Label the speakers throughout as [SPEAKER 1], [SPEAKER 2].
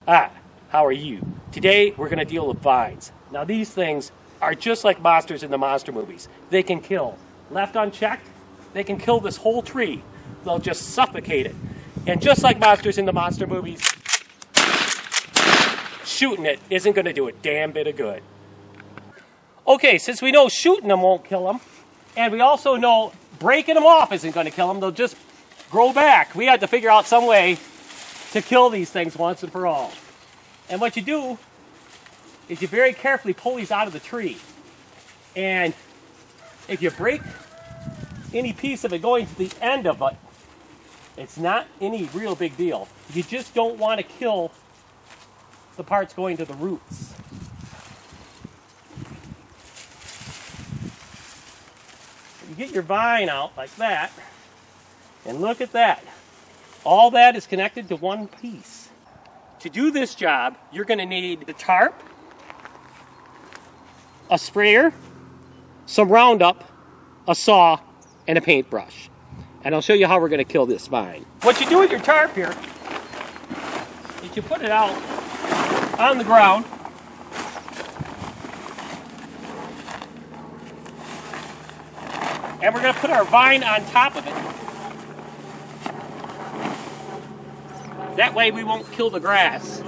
[SPEAKER 1] Hi, how are you? Today we're going to deal with vines. Now these things are just like monsters in the monster movies. They can kill. Left unchecked, they can kill this whole tree. They'll just suffocate it. And just like monsters in the monster movies, shooting it isn't going to do a damn bit of good. Okay, since we know shooting them won't kill them, and we also know breaking them off isn't going to kill them, they'll just grow back. We had to figure out some way to kill these things once and for all. And what you do is you very carefully pull these out of the tree. And if you break any piece of it going to the end of it, it's not any real big deal. You just don't want to kill the parts going to the roots. You get your vine out like that, and look at that. All that is connected to one piece. To do this job, you're going to need the tarp, a sprayer, some Roundup, a saw, and a paintbrush. And I'll show you how we're going to kill this vine. What you do with your tarp here is you put it out on the ground. And we're going to put our vine on top of it. That way we won't kill the grass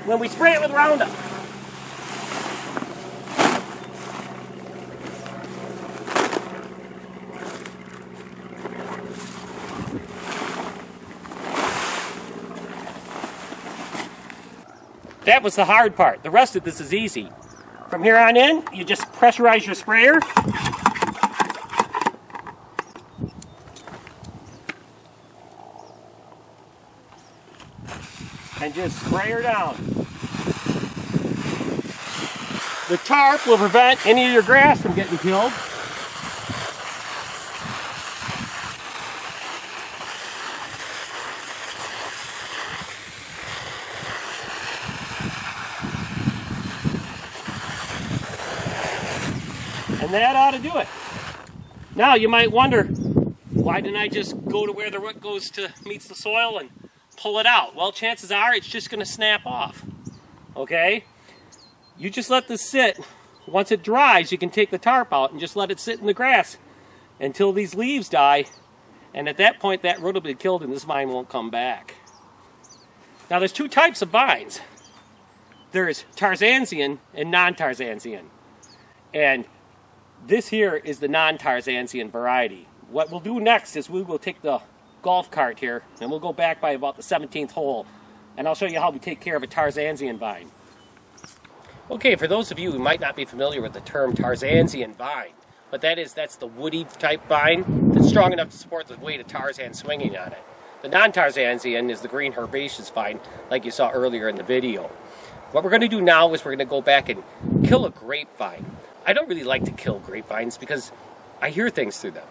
[SPEAKER 1] when we spray it with Roundup. That was the hard part. The rest of this is easy. From here on in, you just pressurize your sprayer. And just spray her down. The tarp will prevent any of your grass from getting killed. And that ought to do it. Now you might wonder, why didn't I just go to where the root goes to meets the soil and pull it out? Well, chances are it's just going to snap off. Okay? You just let this sit. Once it dries, you can take the tarp out and just let it sit in the grass until these leaves die. And at that point, that root will be killed and this vine won't come back. Now, there's two types of vines. There's Tarzansian and non-Tarzansian. And this here is the non-Tarzansian variety. What we'll do next is we will take the golf cart here and we'll go back by about the 17th hole and I'll show you how we take care of a Tarzansian vine. Okay, for those of you who might not be familiar with the term Tarzansian vine, what that's the woody type vine that's strong enough to support the weight of Tarzan swinging on it. The non-Tarzansian is the green herbaceous vine like you saw earlier in the video. What we're going to do now is we're going to go back and kill a grapevine. I don't really like to kill grapevines because I hear things through them.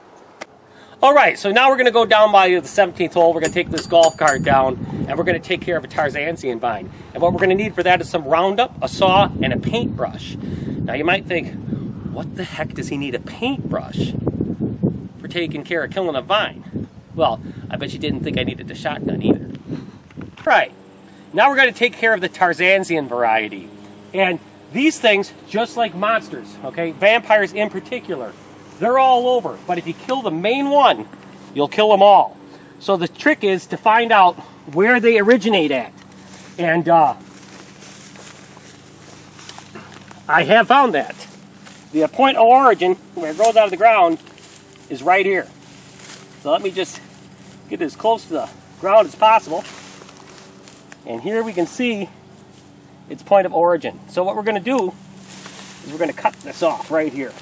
[SPEAKER 1] Alright, so now we're going to go down by the 17th hole. We're going to take this golf cart down and we're going to take care of a Tarzansian vine. And what we're going to need for that is some Roundup, a saw, and a paintbrush. Now you might think, what the heck does he need a paintbrush for taking care of killing a vine? Well, I bet you didn't think I needed a shotgun either. Right, now we're going to take care of the Tarzansian variety. And these things, just like monsters, okay, vampires in particular, they're all over. But if you kill the main one, you'll kill them all. So the trick is to find out where they originate at. And I have found that. The point of origin, where it grows out of the ground, is right here. So let me just get as close to the ground as possible. And here we can see its point of origin. So what we're going to do is we're going to cut this off right here.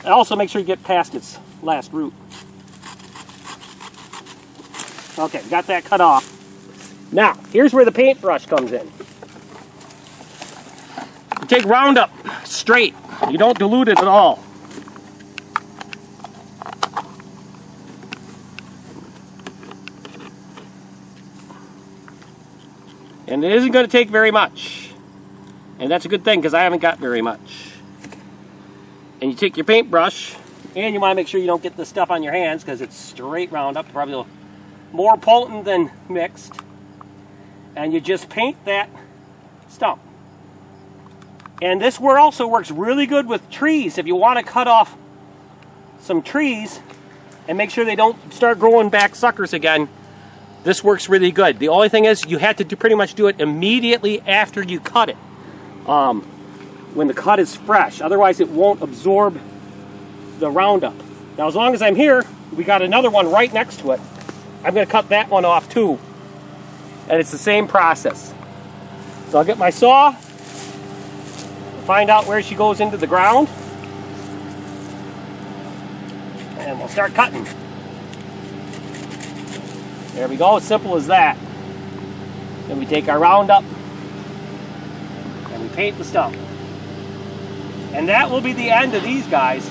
[SPEAKER 1] And also make sure you get past its last root. Okay, got that cut off. Now, here's where the paintbrush comes in. You take Roundup straight. You don't dilute it at all. And it isn't going to take very much. And that's a good thing because I haven't got very much. And you take your paintbrush, and you want to make sure you don't get this stuff on your hands because it's straight Roundup, probably more potent than mixed. and you just paint that stump. And this also works really good with trees. If you want to cut off some trees and make sure they don't start growing back suckers again, this works really good. The only thing is you have to pretty much do it immediately after you cut it, when the cut is fresh. Otherwise it won't absorb the Roundup. Now as long as I'm here, we got another one right next to it. I'm going to cut that one off too. And it's the same process. So I'll get my saw, find out where she goes into the ground, and we'll start cutting. There we go, as simple as that. Then we take our Roundup and we paint the stump. And that will be the end of these guys.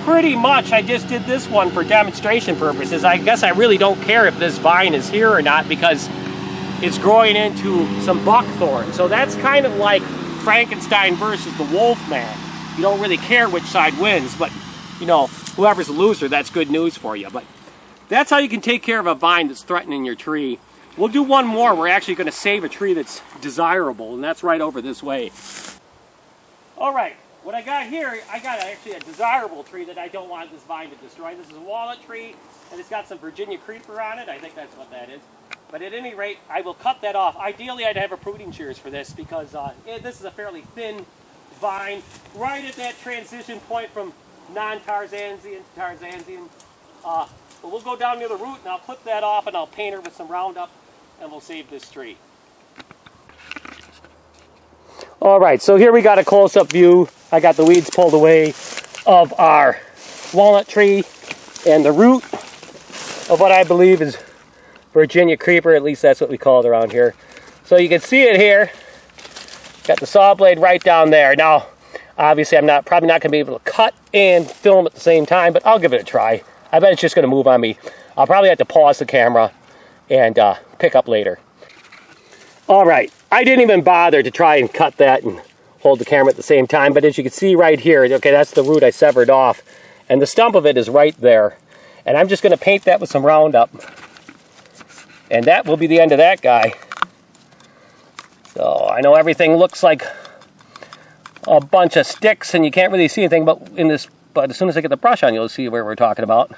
[SPEAKER 1] Pretty much I just did this one for demonstration purposes. I guess I really don't care if this vine is here or not because it's growing into some buckthorn. So that's kind of like Frankenstein versus the Wolfman. You don't really care which side wins, but you know, whoever's the loser, that's good news for you. But that's how you can take care of a vine that's threatening your tree. We'll do one more. We're actually going to save a tree that's desirable, and that's right over this way. All right, what I got here, I got actually a desirable tree that I don't want this vine to destroy. This is a walnut tree, and it's got some Virginia creeper on it. I think that's what that is. But at any rate, I will cut that off. Ideally, I'd have a pruning shears for this because this is a fairly thin vine, right at that transition point from non-Tarzansian to Tarzansian. But we'll go down near the root and I'll clip that off and I'll paint her with some Roundup and we'll save this tree. Alright, so here we got a close-up view. I got the weeds pulled away of our walnut tree and the root of what I believe is Virginia creeper, at least that's what we call it around here. So you can see it here. Got the saw blade right down there. Now, obviously I'm probably not going to be able to cut and film at the same time, but I'll give it a try. I bet it's just going to move on me. I'll probably have to pause the camera and pick up later. Alright, I didn't even bother to try and cut that and hold the camera at the same time, but as you can see right here, okay, that's the root I severed off, and the stump of it is right there. And I'm just going to paint that with some Roundup. And that will be the end of that guy. So I know everything looks like a bunch of sticks and you can't really see anything but as soon as I get the brush on, you'll see where we're talking about.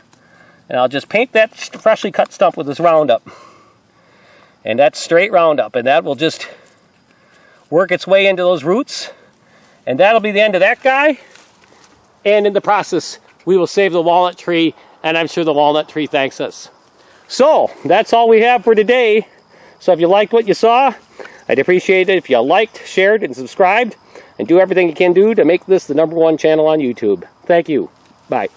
[SPEAKER 1] And I'll just paint that freshly cut stump with this Roundup. And that's straight Roundup, and that will just work its way into those roots. And that'll be the end of that guy. And in the process, we will save the walnut tree, and I'm sure the walnut tree thanks us. So, that's all we have for today. So if you liked what you saw, I'd appreciate it if you liked, shared, and subscribed, and do everything you can do to make this the #1 channel on YouTube. Thank you. Bye.